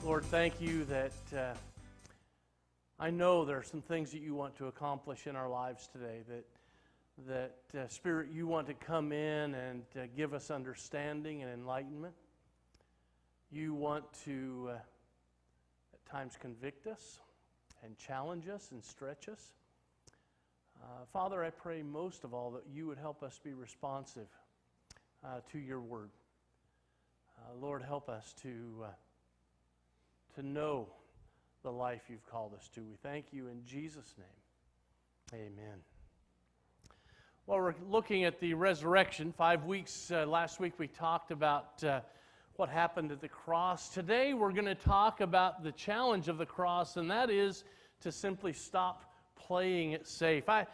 Lord, thank you that I know there are some things that you want to accomplish in our lives today, that Spirit, you want to come in and give us understanding and enlightenment. You want to at times convict us and challenge us and stretch us. Father, I pray most of all that you would help us be responsive to your word. Lord, help us to know the life you've called us to. We thank you in Jesus' name. Amen. Well, we're looking at the resurrection. 5 weeks, last week we talked about what happened at the cross. Today we're going to talk about the challenge of the cross, and that is to simply stop playing it safe. I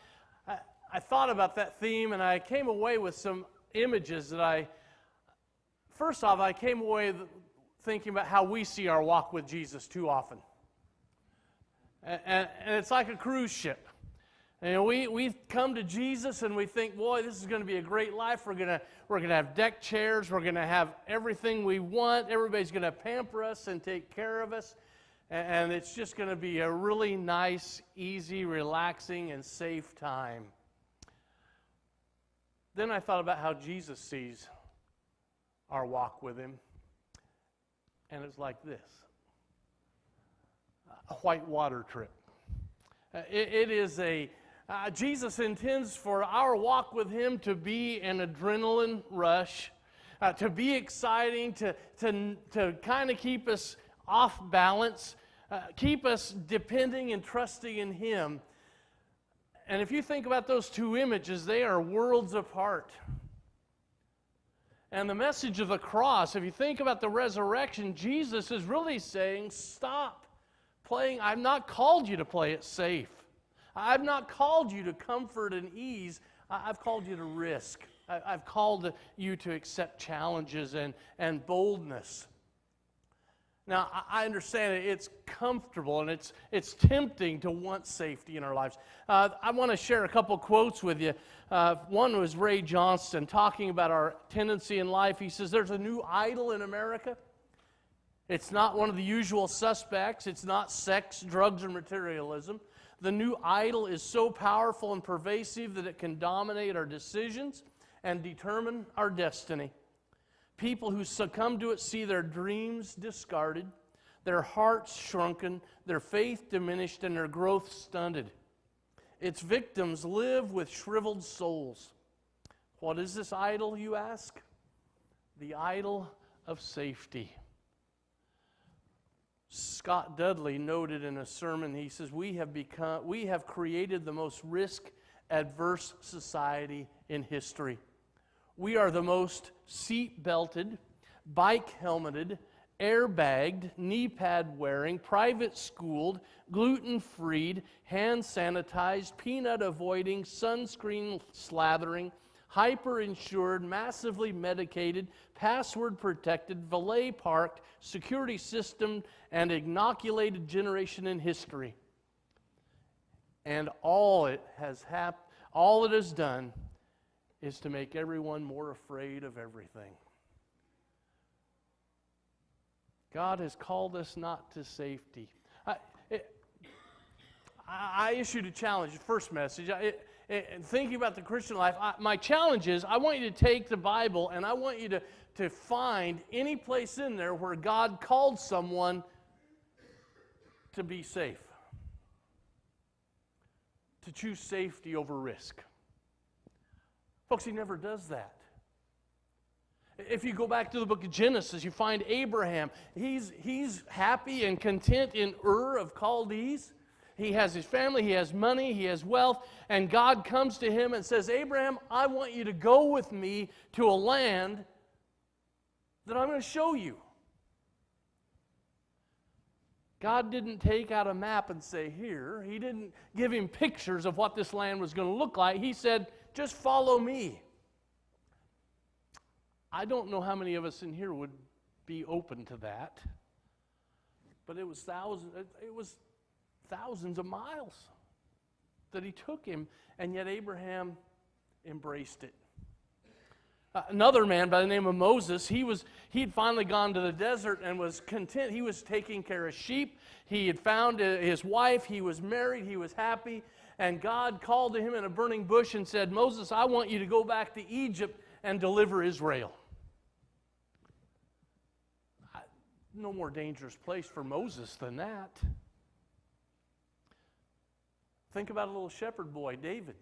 thought about that theme, and I came away with some images that first off, I came away thinking about how we see our walk with Jesus too often. And it's like a cruise ship. And we come to Jesus and we think, boy, this is going to be a great life. We're going to have deck chairs. We're going to have everything we want. Everybody's going to pamper us and take care of us. And it's just going to be a really nice, easy, relaxing, and safe time. Then I thought about how Jesus sees our walk with him. And it's like this: a whitewater trip. It is Jesus intends for our walk with him to be an adrenaline rush, to be exciting, to kind of keep us off balance, keep us depending and trusting in him. And if you think about those two images, they are worlds apart. And the message of the cross, if you think about the resurrection, Jesus is really saying, stop playing. I've not called you to play it safe. I've not called you to comfort and ease. I've called you to risk. I've called you to accept challenges and boldness. Now, I understand it's comfortable and it's tempting to want safety in our lives. I want to share a couple quotes with you. One was Ray Johnston talking about our tendency in life. He says, there's a new idol in America. It's not one of the usual suspects. It's not sex, drugs, or materialism. The new idol is so powerful and pervasive that it can dominate our decisions and determine our destiny. People who succumb to it see their dreams discarded, their hearts shrunken, their faith diminished, and their growth stunted. Its victims live with shriveled souls. What is this idol, you ask? The idol of safety. Scott Dudley noted in a sermon, he says, we have created the most risk-adverse society in history. We are the most seat-belted, bike-helmeted, airbagged, knee-pad-wearing, private-schooled, gluten-freed, hand-sanitized, peanut-avoiding, sunscreen-slathering, hyper-insured, massively medicated, password-protected, valet-parked, security system, and inoculated generation in history. And all it has done is to make everyone more afraid of everything. God has called us not to safety. I issued a challenge, the first message. Thinking about the Christian life, my challenge is I want you to take the Bible and I want you to find any place in there where God called someone to be safe, to choose safety over risk. Folks, he never does that. If you go back to the book of Genesis, you find Abraham. He's happy and content in Ur of Chaldees. He has his family, he has money, he has wealth, and God comes to him and says, Abraham, I want you to go with me to a land that I'm going to show you. God didn't take out a map and say, here. He didn't give him pictures of what this land was going to look like. He said, just follow me. I don't know how many of us in here would be open to that, but it was thousands of miles that he took him, and yet Abraham embraced it. Another man by the name of Moses, he'd finally gone to the desert and was content. He was taking care of sheep. He had found his wife. He was married. He was happy. And God called to him in a burning bush and said, Moses, I want you to go back to Egypt and deliver Israel. No more dangerous place for Moses than that. Think about a little shepherd boy, David.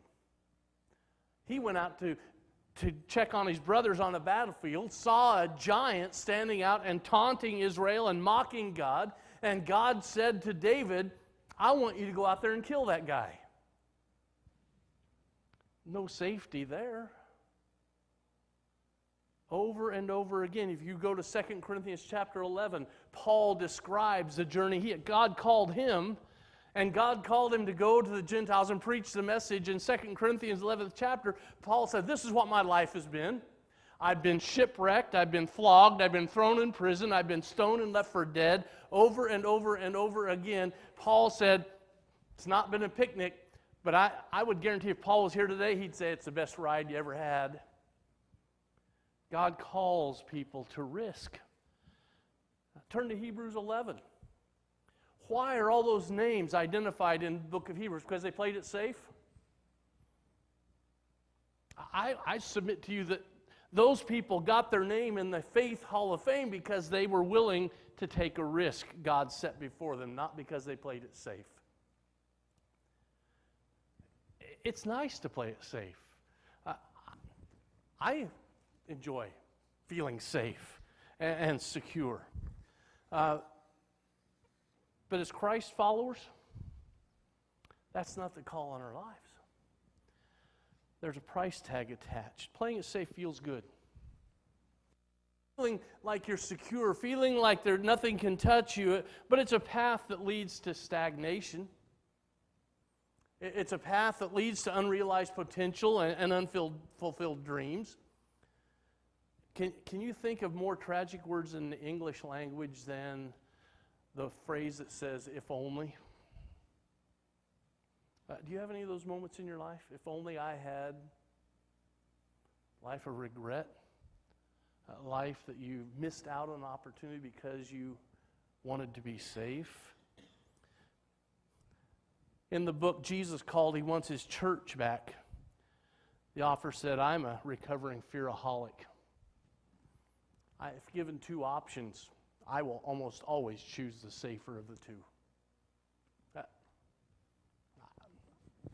He went out to check on his brothers on a battlefield, saw a giant standing out and taunting Israel and mocking God, and God said to David, I want you to go out there and kill that guy. No safety there. Over and over again, if you go to 2 Corinthians chapter 11, Paul describes the journey. God called him, and God called him to go to the Gentiles and preach the message. In 2 Corinthians 11th chapter, Paul said, this is what my life has been. I've been shipwrecked, I've been flogged, I've been thrown in prison, I've been stoned and left for dead. Over and over and over again, Paul said, it's not been a picnic, but I would guarantee if Paul was here today, he'd say it's the best ride you ever had. God calls people to risk. Turn to Hebrews 11. Why are all those names identified in the book of Hebrews? Because they played it safe? I submit to you that those people got their name in the Faith Hall of Fame because they were willing to take a risk God set before them, not because they played it safe. It's nice to play it safe. I enjoy feeling safe and secure. But as Christ followers, that's not the call on our lives. There's a price tag attached. Playing it safe feels good. Feeling like you're secure, feeling like nothing can touch you, but it's a path that leads to stagnation. It's a path that leads to unrealized potential and unfulfilled dreams. Can you think of more tragic words in the English language than the phrase that says, if only? Do you have any of those moments in your life? If only I had life of regret, a life that you missed out on an opportunity because you wanted to be safe. In the book Jesus Called, he wants his church back. The author said, I'm a recovering fearaholic. If given two options, I will almost always choose the safer of the two.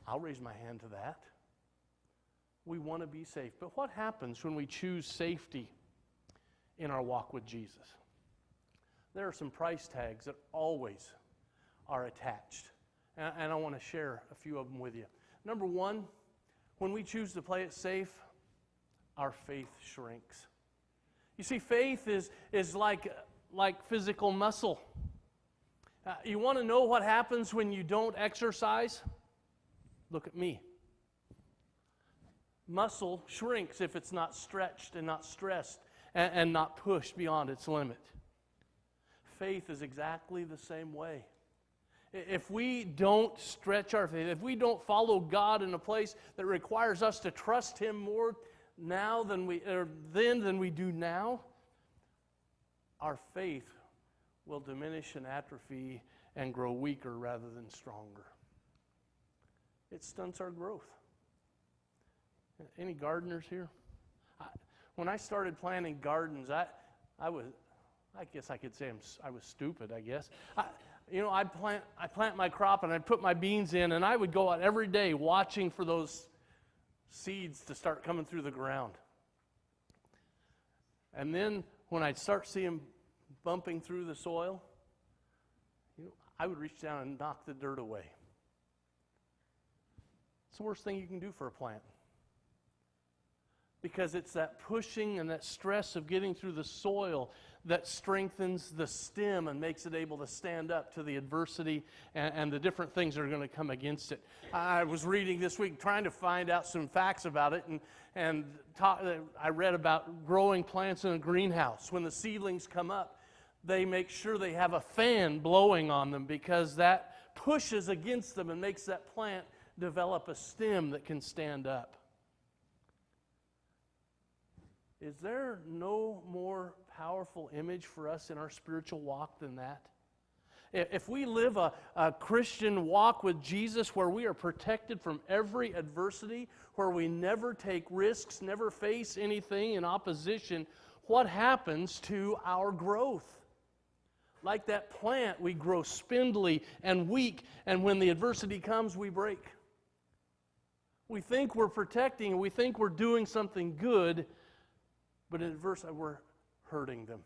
I'll raise my hand to that. We want to be safe. But what happens when we choose safety in our walk with Jesus? There are some price tags that always are attached. And I want to share a few of them with you. Number one, when we choose to play it safe, our faith shrinks. You see, faith is like physical muscle. You want to know what happens when you don't exercise? Look at me. Muscle shrinks if it's not stretched and not stressed and not pushed beyond its limit. Faith is exactly the same way. If we don't stretch our faith, if we don't follow God in a place that requires us to trust Him more now than we do now, our faith will diminish and atrophy and grow weaker rather than stronger. It stunts our growth. Any gardeners here? When I started planting gardens, I guess I could say I was stupid, I guess. I'd plant my crop and I'd put my beans in, and I would go out every day watching for those seeds to start coming through the ground. And then when I'd start seeing them bumping through the soil, I would reach down and knock the dirt away. It's the worst thing you can do for a plant. Because it's that pushing and that stress of getting through the soil that strengthens the stem and makes it able to stand up to the adversity and the different things that are going to come against it. I was reading this week trying to find out some facts about it, and I read about growing plants in a greenhouse. When the seedlings come up, they make sure they have a fan blowing on them because that pushes against them and makes that plant develop a stem that can stand up. Is there no more powerful image for us in our spiritual walk than that? If we live a Christian walk with Jesus where we are protected from every adversity, where we never take risks, never face anything in opposition, what happens to our growth? Like that plant, we grow spindly and weak, and when the adversity comes, we break. We think we're protecting, we think we're doing something good, but in adversity, we're hurting them.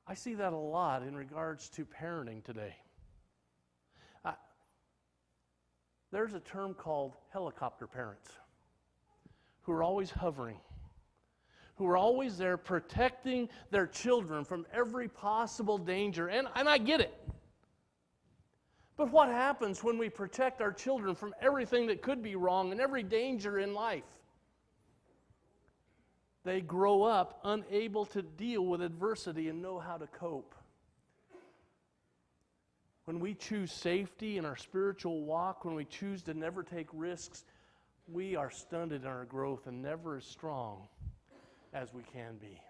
I see that a lot in regards to parenting today. There's a term called helicopter parents who are always hovering, who are always there protecting their children from every possible danger. And I get it. But what happens when we protect our children from everything that could be wrong and every danger in life? They grow up unable to deal with adversity and know how to cope. When we choose safety in our spiritual walk, when we choose to never take risks, we are stunted in our growth and never as strong as we can be.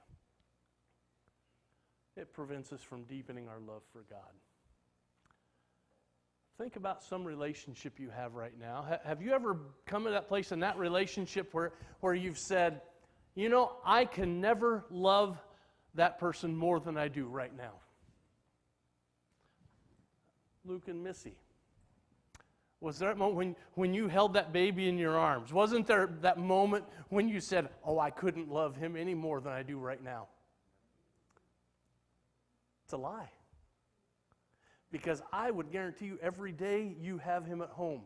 It prevents us from deepening our love for God. Think about some relationship you have right now. Have you ever come to that place in that relationship where you've said, you know, I can never love that person more than I do right now? Luke and Missy. Was there a moment when you held that baby in your arms? Wasn't there that moment when you said, oh, I couldn't love him any more than I do right now? It's a lie. Because I would guarantee you every day you have him at home,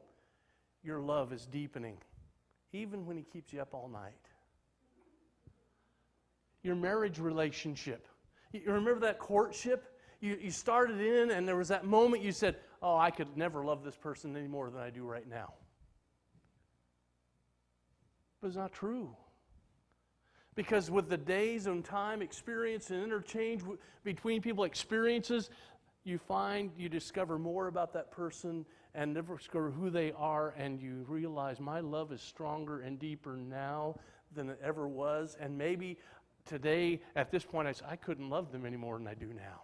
your love is deepening, even when he keeps you up all night. Your marriage relationship. You remember that courtship? You started in and there was that moment you said, oh, I could never love this person any more than I do right now. But it's not true. Because with the days and time, experience and interchange between people, experiences, you discover more about that person and never discover who they are, and you realize my love is stronger and deeper now than it ever was. And maybe today, at this point, I couldn't love them any more than I do now.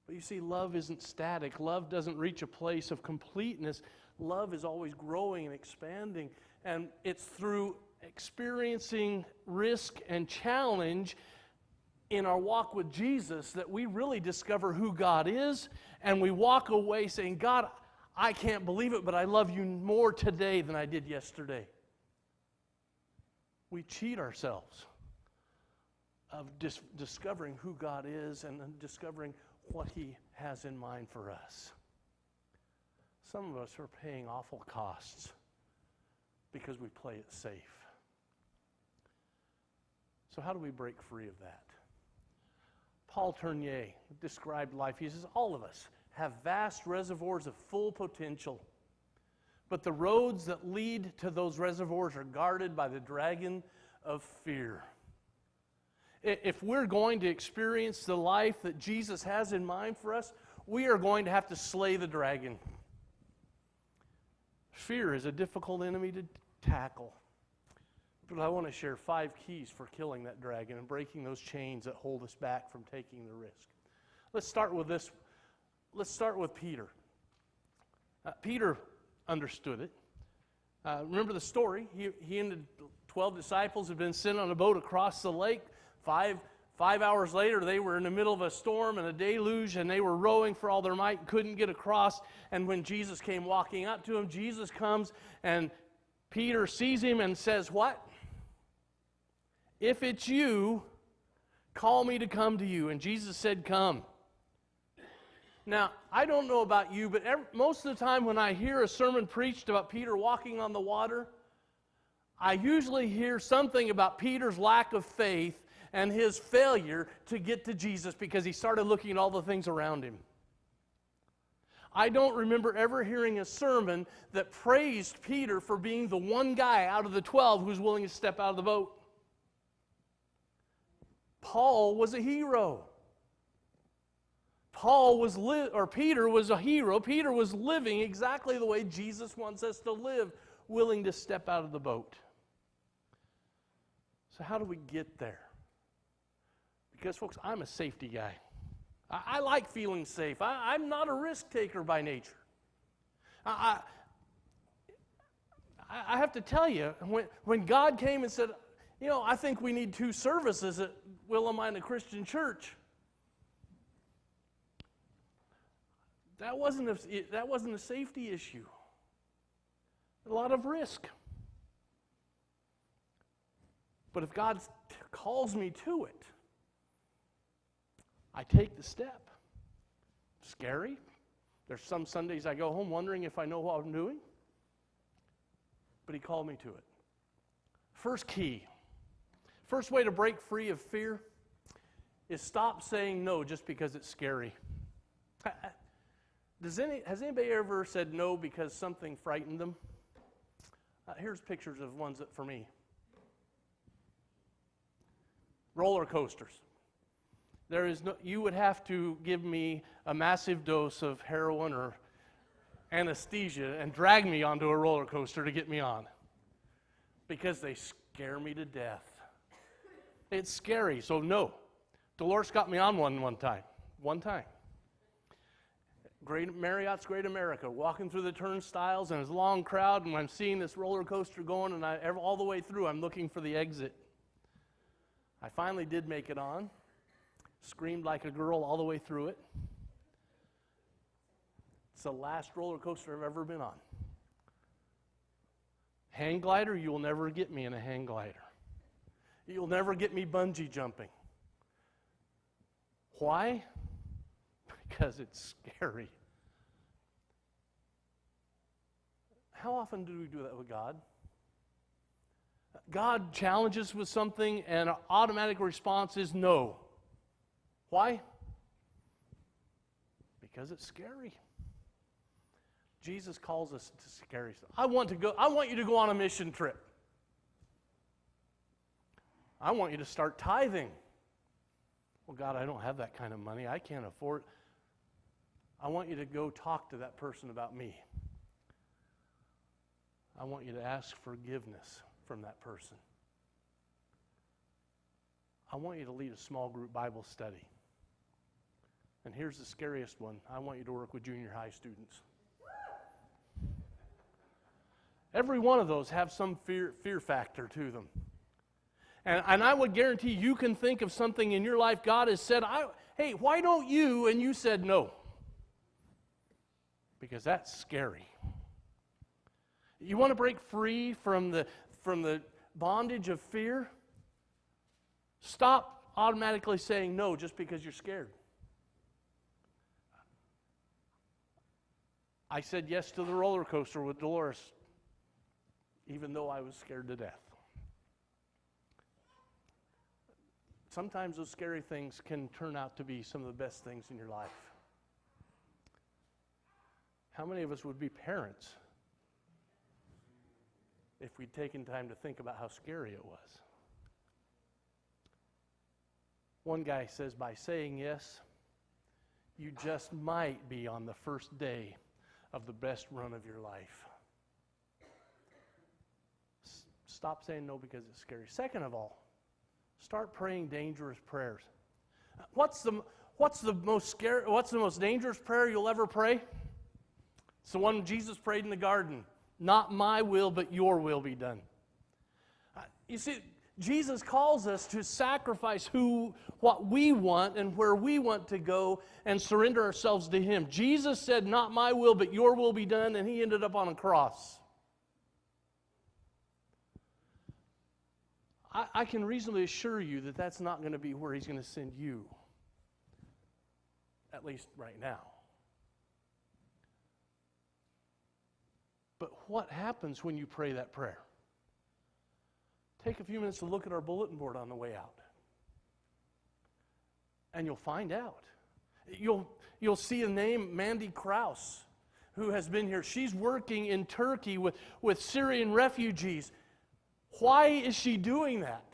But you see, love isn't static. Love doesn't reach a place of completeness. Love is always growing and expanding. And it's through experiencing risk and challenge in our walk with Jesus that we really discover who God is, and we walk away saying, God, I can't believe it, but I love you more today than I did yesterday. We cheat ourselves of discovering who God is and discovering what he has in mind for us. Some of us are paying awful costs because we play it safe. So how do we break free of that? Paul Tournier described life. He says, all of us have vast reservoirs of full potential, but the roads that lead to those reservoirs are guarded by the dragon of fear. If we're going to experience the life that Jesus has in mind for us, we are going to have to slay the dragon. Fear is a difficult enemy to tackle. But I want to share 5 keys for killing that dragon and breaking those chains that hold us back from taking the risk. Let's start with this. Let's start with Peter. Peter understood it. Remember the story. He and the 12 disciples had been sent on a boat across the lake. Five hours later, they were in the middle of a storm and a deluge, and they were rowing for all their might and couldn't get across. And when Jesus came walking up to him, Jesus comes, and Peter sees him and says, what? If it's you, call me to come to you. And Jesus said, come. Now, I don't know about you, but most of the time when I hear a sermon preached about Peter walking on the water, I usually hear something about Peter's lack of faith and his failure to get to Jesus because he started looking at all the things around him. I don't remember ever hearing a sermon that praised Peter for being the one guy out of the 12 who's willing to step out of the boat. Paul was a hero. Peter was a hero. Peter was living exactly the way Jesus wants us to live, willing to step out of the boat. So how do we get there? Because, folks, I'm a safety guy. I like feeling safe. I'm not a risk taker by nature. I have to tell you, when God came and said, I think we need 2 services at Willamina Christian Church, that wasn't a safety issue. A lot of risk. But if God calls me to it, I take the step. Scary. There's some Sundays I go home wondering if I know what I'm doing. But He called me to it. First key. First way to break free of fear is stop saying no just because it's scary. Has anybody ever said no because something frightened them? Here's pictures of ones that for me. Roller coasters. You would have to give me a massive dose of heroin or anesthesia and drag me onto a roller coaster to get me on, because they scare me to death. It's scary, so no. Dolores got me on one time. Marriott's Great America, walking through the turnstiles, and it's a long crowd, and I'm seeing this roller coaster going, and all the way through, I'm looking for the exit. I finally did make it on. Screamed like a girl all the way through it. It's the last roller coaster I've ever been on. Hang glider, you will never get me in a hang glider. You'll never get me bungee jumping. Why? Because it's scary. How often do we do that with God? God challenges us with something, and our automatic response is no. Why? Because it's scary. Jesus calls us to scary stuff. I want you to go on a mission trip. I want you to start tithing. Well, God, I don't have that kind of money. I can't afford. I want you to go talk to that person about me. I want you to ask forgiveness from that person. I want you to lead a small group Bible study. And here's the scariest one. I want you to work with junior high students. Every one of those have some fear factor to them. And I would guarantee you can think of something in your life God has said, hey, why don't you? And you said no. Because that's scary. You want to break free from the bondage of fear? Stop automatically saying no just because you're scared. I said yes to the roller coaster with Dolores, even though I was scared to death. Sometimes those scary things can turn out to be some of the best things in your life. How many of us would be parents if we'd taken time to think about how scary it was? One guy says, by saying yes, you just might be on the first day of the best run of your life. Stop saying no because it's scary. Second of all, start praying dangerous prayers. What's the most dangerous prayer you'll ever pray? It's the one Jesus prayed in the garden. Not my will, but your will be done. You see, Jesus calls us to sacrifice what we want and where we want to go and surrender ourselves to Him. Jesus said, not my will, but your will be done, and He ended up on a cross. I can reasonably assure you that that's not going to be where He's going to send you, at least right now. But what happens when you pray that prayer? Take a few minutes to look at our bulletin board on the way out. And you'll find out. You'll see a name, Mandy Krause, who has been here. She's working in Turkey with Syrian refugees. Why is she doing that?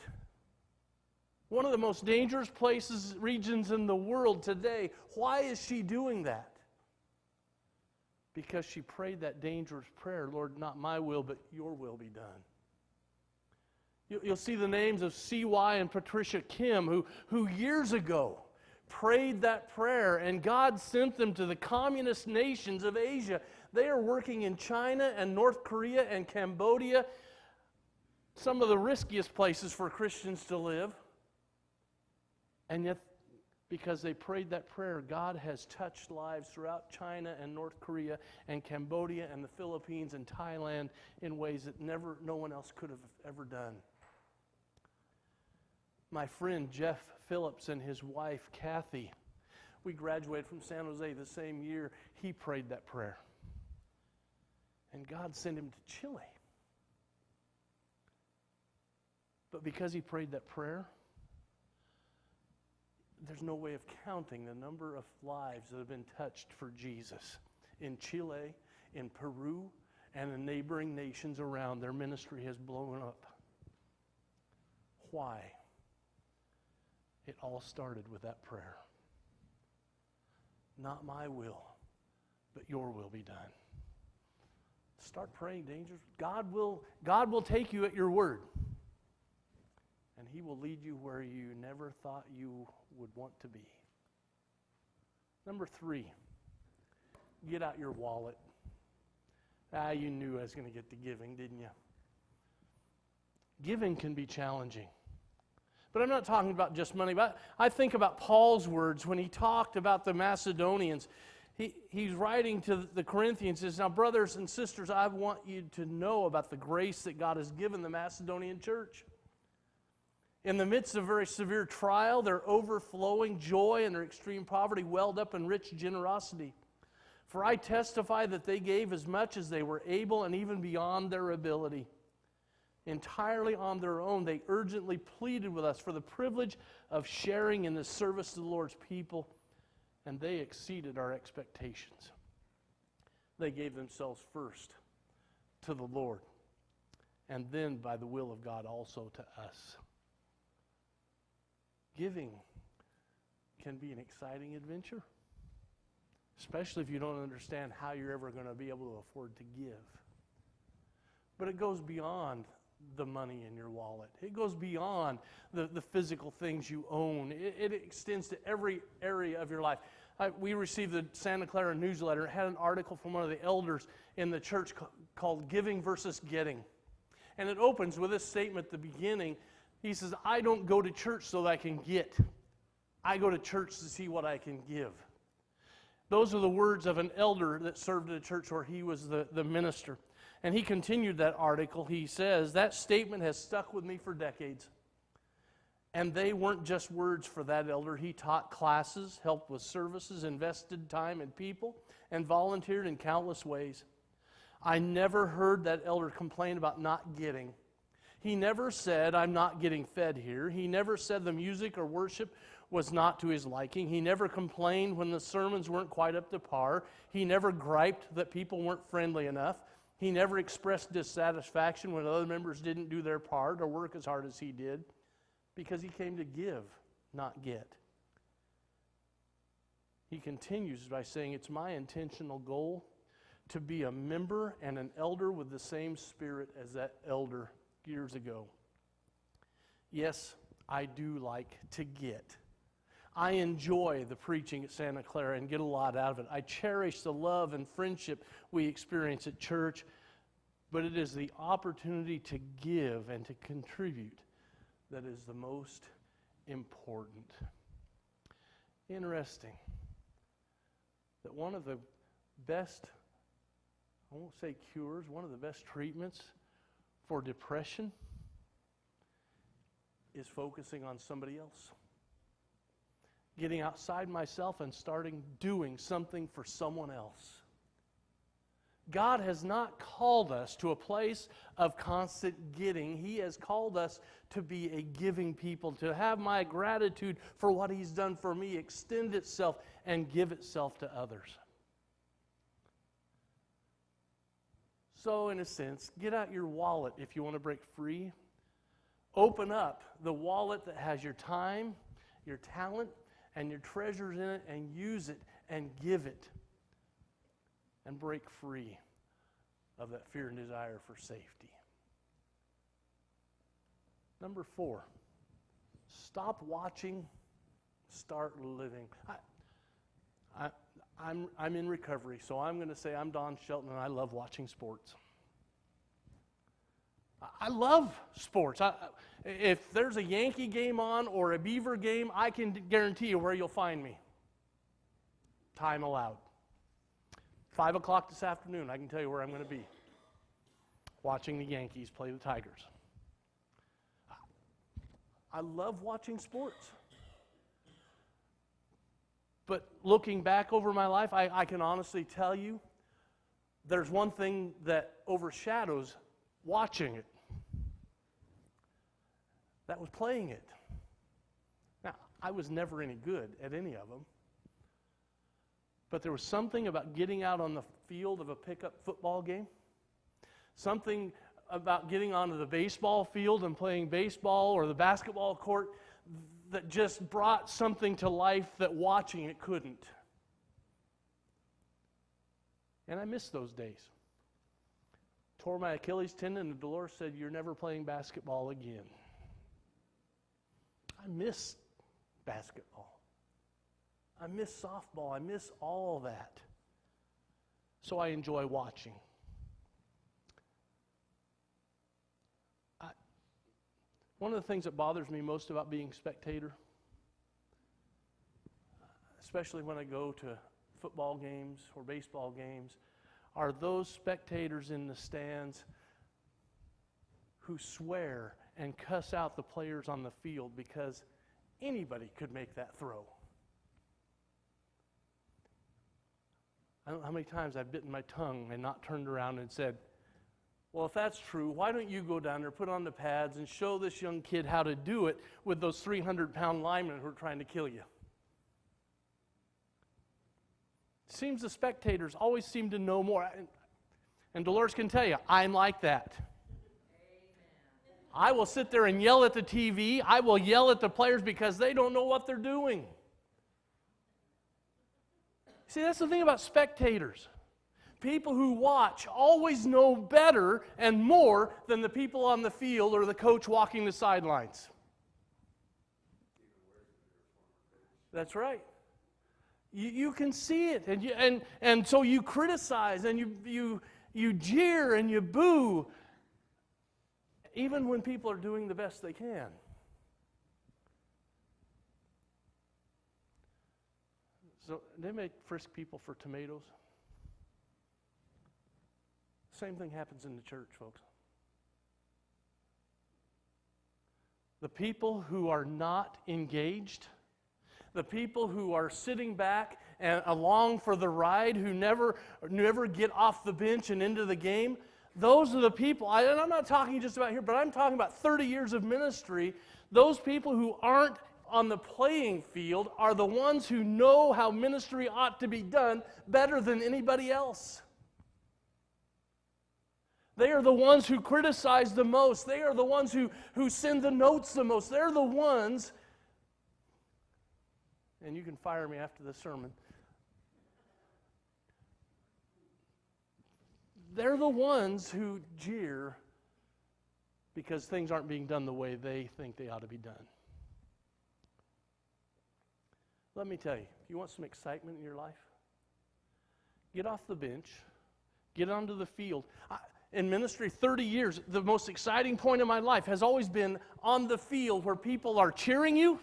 One of the most dangerous regions in the world today. Why is she doing that? because she prayed that dangerous prayer, Lord, not my will, but your will be done. You'll see the names of C.Y. and Patricia Kim, who years ago prayed that prayer, and God sent them to the communist nations of Asia. They are working in China and North Korea and Cambodia, some of the riskiest places for Christians to live. And yet, because they prayed that prayer, God has touched lives throughout China and North Korea and Cambodia and the Philippines and Thailand in ways that no one else could have ever done. My friend Jeff Phillips and his wife Kathy, we graduated from San Jose the same year. He prayed that prayer. And God sent him to Chile. But because he prayed that prayer, there's no way of counting the number of lives that have been touched for Jesus in Chile, in Peru, and in neighboring nations around. Their ministry has blown up. Why? It all started with that prayer. Not my will, but your will be done. Start praying, dangerous. God will take you at your word. And he will lead you where you never thought you would want to be. Number 3, get out your wallet. You knew I was going to get to giving, didn't you? Giving can be challenging. But I'm not talking about just money. But I think about Paul's words when he talked about the Macedonians. He's writing to the Corinthians, says, now brothers and sisters, I want you to know about the grace that God has given the Macedonian church. In the midst of very severe trial, their overflowing joy and their extreme poverty welled up in rich generosity. For I testify that they gave as much as they were able and even beyond their ability. Entirely on their own, they urgently pleaded with us for the privilege of sharing in the service of the Lord's people, and they exceeded our expectations. They gave themselves first to the Lord, and then by the will of God also to us. Giving can be an exciting adventure, especially if you don't understand how you're ever going to be able to afford to give. But it goes beyond the money in your wallet. It goes beyond the physical things you own. It extends to every area of your life. We received the Santa Clara newsletter. It had an article from one of the elders in the church called Giving versus Getting. And it opens with this statement at the beginning. He says, I don't go to church so that I can get. I go to church to see what I can give. Those are the words of an elder that served at a church where he was the minister. And he continued that article. He says, that statement has stuck with me for decades. And they weren't just words for that elder. He taught classes, helped with services, invested time in people, and volunteered in countless ways. I never heard that elder complain about not getting. He never said, I'm not getting fed here. He never said the music or worship was not to his liking. He never complained when the sermons weren't quite up to par. He never griped that people weren't friendly enough. He never expressed dissatisfaction when other members didn't do their part or work as hard as he did, because he came to give, not get. He continues by saying, it's my intentional goal to be a member and an elder with the same spirit as that elder years ago. Yes, I do like to get. I enjoy the preaching at Santa Clara and get a lot out of it. I cherish the love and friendship we experience at church, but it is the opportunity to give and to contribute that is the most important. Interesting that one of the best, I won't say cures, one of the best treatments for depression is focusing on somebody else. Getting outside myself and starting doing something for someone else. God has not called us to a place of constant getting. He has called us to be a giving people, to have my gratitude for what He's done for me extend itself and give itself to others. So, in a sense, get out your wallet if you want to break free. Open up the wallet that has your time, your talent, and your treasures in it, and use it and give it. and break free of that fear and desire for safety. Number 4, stop watching, start living. I'm in recovery, so I'm going to say I'm Don Shelton, and I love watching sports. I love sports. If there's a Yankee game on or a Beaver game, I can guarantee you where you'll find me. Time allowed. 5 o'clock this afternoon, I can tell you where I'm going to be. Watching the Yankees play the Tigers. I love watching sports. But looking back over my life, I can honestly tell you, there's one thing that overshadows watching it. That was playing it. Now, I was never any good at any of them. But there was something about getting out on the field of a pickup football game, something about getting onto the baseball field and playing baseball or the basketball court that just brought something to life that watching it couldn't. And I miss those days. Tore my Achilles tendon, and Dolores said, "You're never playing basketball again." I miss basketball. I miss softball. I miss all that. So I enjoy watching. One of the things that bothers me most about being a spectator, especially when I go to football games or baseball games, are those spectators in the stands who swear and cuss out the players on the field because anybody could make that throw. I don't know how many times I've bitten my tongue and not turned around and said, "Well, if that's true, why don't you go down there, put on the pads, and show this young kid how to do it with those 300-pound linemen who are trying to kill you?" It seems the spectators always seem to know more. And Dolores can tell you, I'm like that. I will sit there and yell at the TV. I will yell at the players because they don't know what they're doing. See, that's the thing about spectators. People who watch always know better and more than the people on the field or the coach walking the sidelines. That's right. You can see it, and so you criticize and you jeer and you boo, even when people are doing the best they can. So they may frisk people for tomatoes. Same thing happens in the church, folks. The people who are not engaged, the people who are sitting back and along for the ride, who never get off the bench and into the game, those are the people, and I'm not talking just about here, but I'm talking about 30 years of ministry. Those people who aren't on the playing field are the ones who know how ministry ought to be done better than anybody else. They are the ones who criticize the most. They are the ones who send the notes the most. They're the ones, and you can fire me after the sermon, they're the ones who jeer because things aren't being done the way they think they ought to be done. Let me tell you, if you want some excitement in your life, get off the bench, get onto the field. In ministry, 30 years, the most exciting point of my life has always been on the field where people are cheering you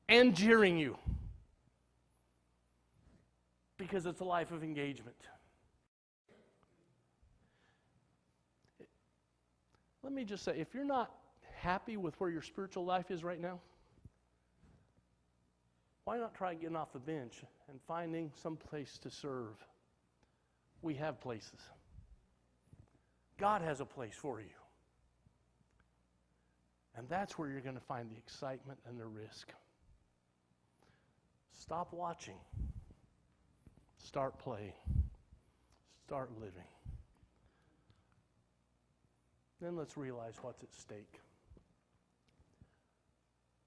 and jeering you, because it's a life of engagement. Let me just say, if you're not happy with where your spiritual life is right now, why not try getting off the bench and finding some place to serve? We have places. God has a place for you. And that's where you're going to find the excitement and the risk. Stop watching. Start playing. Start living. Then let's realize what's at stake.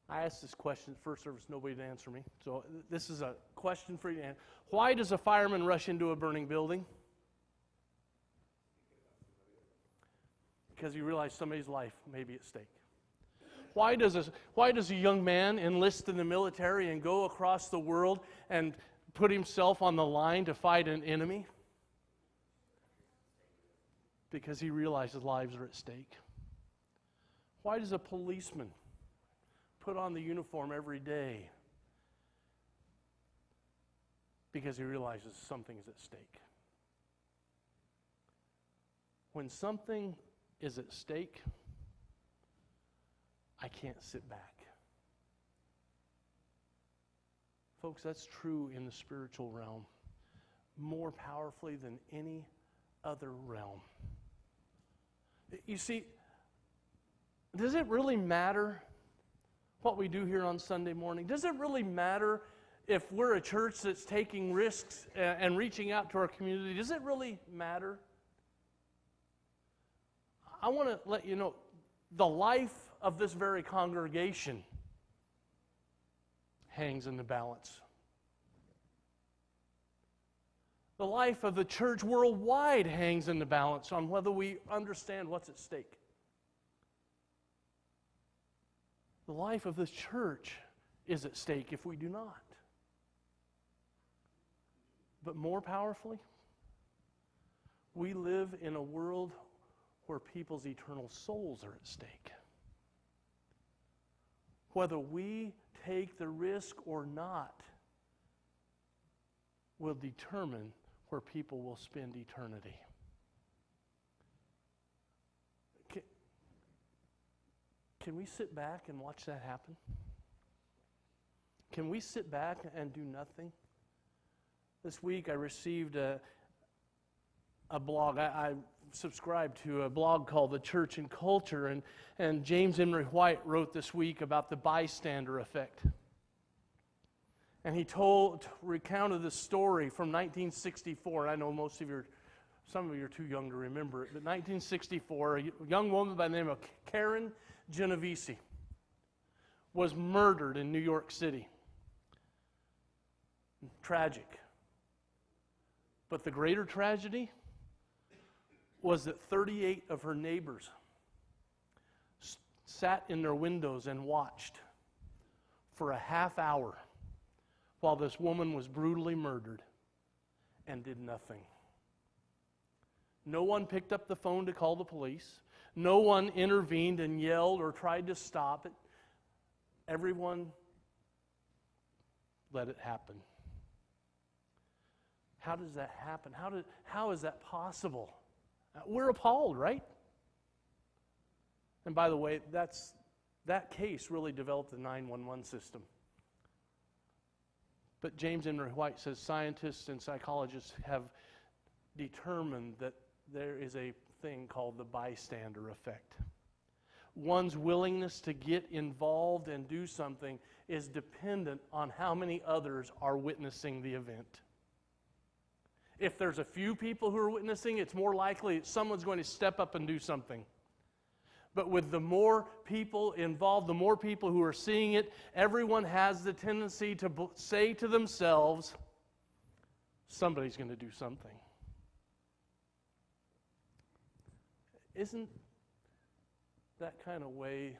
I asked this question at first service, nobody would answer me. So this is a question for you. Why does a fireman rush into a burning building? Because he realized somebody's life may be at stake. Why does a young man enlist in the military and go across the world and put himself on the line to fight an enemy? Because he realizes lives are at stake. Why does a policeman put on the uniform every day? Because he realizes something is at stake. When something is at stake, I can't sit back. Folks, that's true in the spiritual realm more powerfully than any other realm. You see, does it really matter what we do here on Sunday morning? Does it really matter if we're a church that's taking risks and reaching out to our community? Does it really matter? I want to let you know, the life of this very congregation hangs in the balance. The life of the church worldwide hangs in the balance on whether we understand what's at stake. The life of this church is at stake if we do not. But more powerfully, we live in a world where people's eternal souls are at stake. Whether we take the risk or not will determine where people will spend eternity. Can we sit back and watch that happen? Can we sit back and do nothing? This week I received a blog. I subscribed to a blog called The Church and Culture, and James Henry White wrote this week about the bystander effect. And he recounted this story from 1964. I know some of you are too young to remember it, but 1964, a young woman by the name of Karen Genovese was murdered in New York City. Tragic. But the greater tragedy was that 38 of her neighbors sat in their windows and watched for a half hour while this woman was brutally murdered and did nothing. No one picked up the phone to call the police. No one intervened and yelled or tried to stop it. Everyone let it happen. How does that happen? How is that possible? We're appalled, right? And by the way, that case really developed the 911 system. But James Henry White says scientists and psychologists have determined that there is a thing called the bystander effect. One's willingness to get involved and do something is dependent on how many others are witnessing the event. If there's a few people who are witnessing, it's more likely that someone's going to step up and do something. But with the more people involved, the more people who are seeing it, everyone has the tendency to say to themselves, somebody's going to do something. Isn't that kind of way,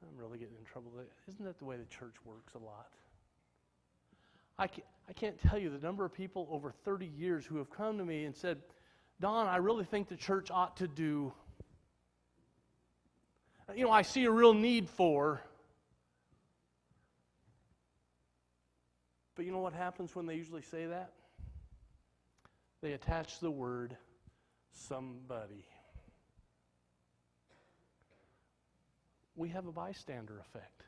I'm really getting in trouble, isn't that the way the church works a lot? I can't tell you the number of people over 30 years who have come to me and said, Don, I really think the church ought to do, I see a real need for. But you know what happens when they usually say that? They attach the word somebody. We have a bystander effect.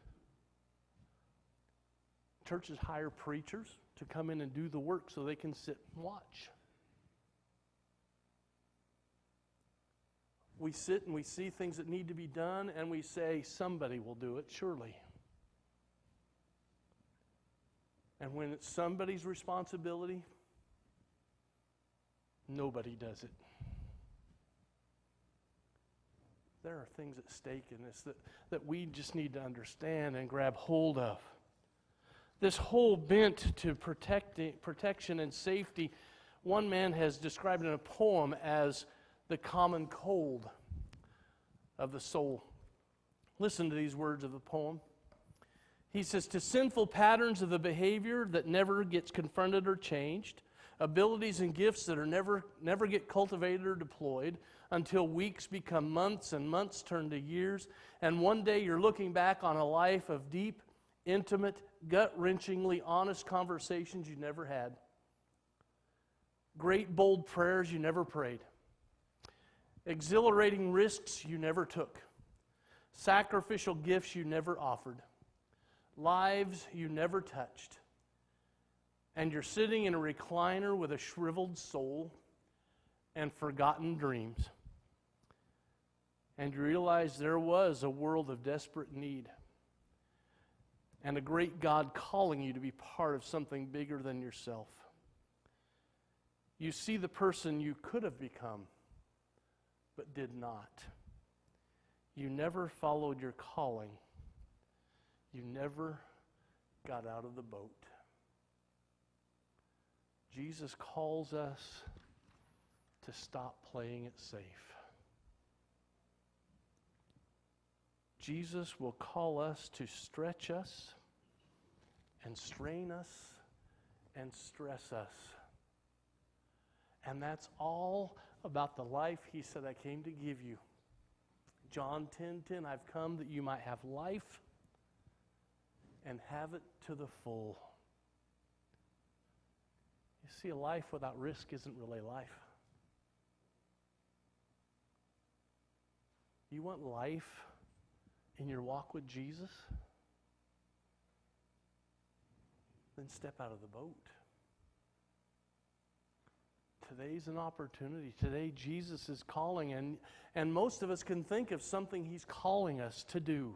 Churches hire preachers to come in and do the work so they can sit and watch. We sit and we see things that need to be done, and we say, somebody will do it, surely. And when it's somebody's responsibility, nobody does it. there are things at stake in this that we just need to understand and grab hold of. This whole bent to protection and safety, one man has described in a poem as the common cold of the soul. Listen to these words of the poem. He says, to sinful patterns of the behavior that never gets confronted or changed, abilities and gifts that are never get cultivated or deployed until weeks become months and months turn to years, and one day you're looking back on a life of deep, intimate, gut-wrenchingly honest conversations you never had, great bold prayers you never prayed, exhilarating risks you never took, sacrificial gifts you never offered, lives you never touched, and you're sitting in a recliner with a shriveled soul and forgotten dreams. And you realize there was a world of desperate need and a great God calling you to be part of something bigger than yourself. You see the person you could have become, but did not. You never followed your calling. You never got out of the boat. Jesus calls us to stop playing it safe. Jesus will call us to stretch us and strain us and stress us. And that's all about the life He said, I came to give you. John 10:10, I've come that you might have life and have it to the full. You see, a life without risk isn't really life. You want life in your walk with Jesus? Then step out of the boat. Today's an opportunity. Today Jesus is calling, and most of us can think of something He's calling us to do.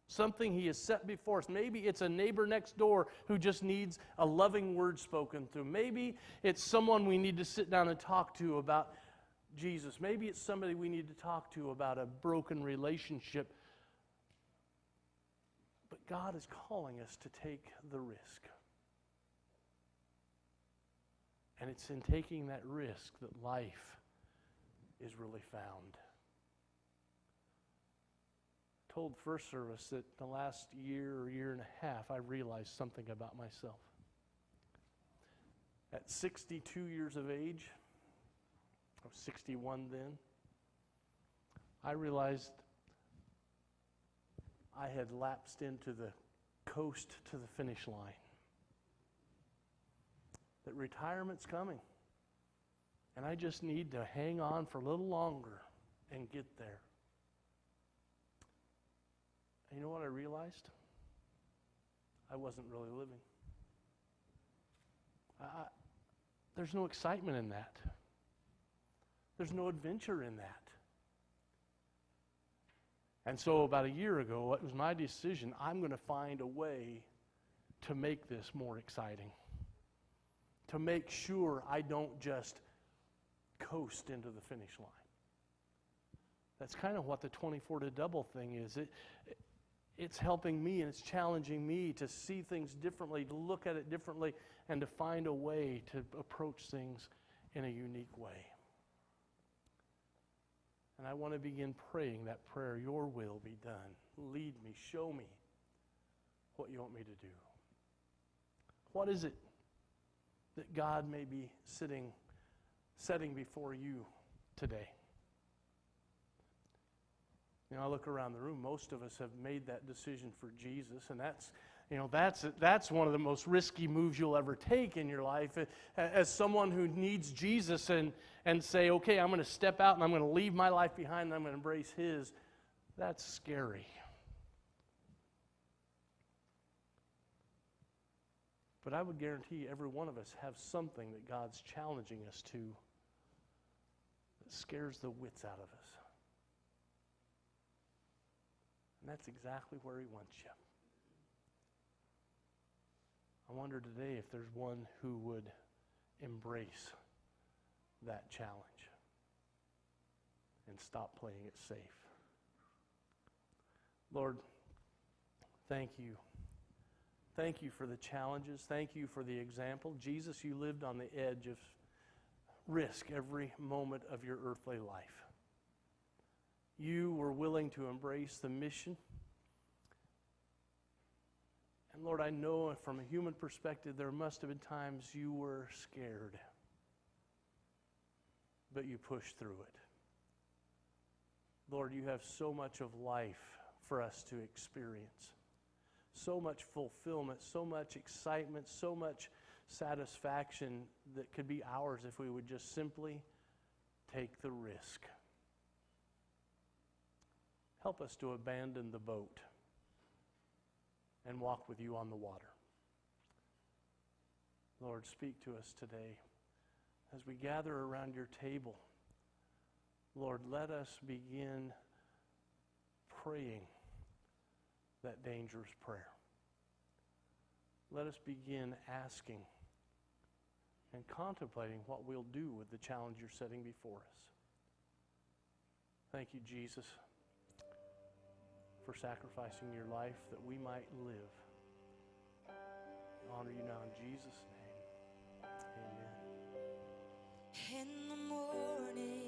Something He has set before us. Maybe it's a neighbor next door who just needs a loving word spoken to. Maybe it's someone we need to sit down and talk to about Jesus. Maybe it's somebody we need to talk to about a broken relationship. But God is calling us to take the risk. And it's in taking that risk that life is really found. I told first service that the last year or year and a half, I realized something about myself. At 62 years of age, I was 61 then, I realized I had lapsed into the coast to the finish line. That retirement's coming. And I just need to hang on for a little longer and get there. And you know what I realized? I wasn't really living. There's no excitement in that. There's no adventure in that. And so about a year ago, it was my decision, I'm going to find a way to make this more exciting. To make sure I don't just coast into the finish line. That's kind of what the 24 to double thing is. It's helping me and it's challenging me to see things differently, to look at it differently, and to find a way to approach things in a unique way. And I want to begin praying that prayer, your will be done. Lead me, show me what you want me to do. What is it that God may be setting before you today? You know, I look around the room, most of us have made that decision for Jesus, and that's one of the most risky moves you'll ever take in your life. As someone who needs Jesus and say, okay, I'm going to step out and I'm going to leave my life behind and I'm going to embrace His, that's scary. But I would guarantee every one of us have something that God's challenging us to that scares the wits out of us. And that's exactly where He wants you. I wonder today if there's one who would embrace that challenge and stop playing it safe. Lord, thank you. Thank you for the challenges. Thank you for the example. Jesus, you lived on the edge of risk every moment of your earthly life. You were willing to embrace the mission. And Lord, I know from a human perspective, there must have been times you were scared, but you pushed through it. Lord, you have so much of life for us to experience. So much fulfillment, so much excitement, so much satisfaction that could be ours if we would just simply take the risk. Help us to abandon the boat and walk with you on the water. Lord, speak to us today. As we gather around your table, Lord, let us begin praying that dangerous prayer. Let us begin asking and contemplating what we'll do with the challenge you're setting before us. Thank you, Jesus, for sacrificing your life that we might live. I honor you now in Jesus' name. Amen. In the morning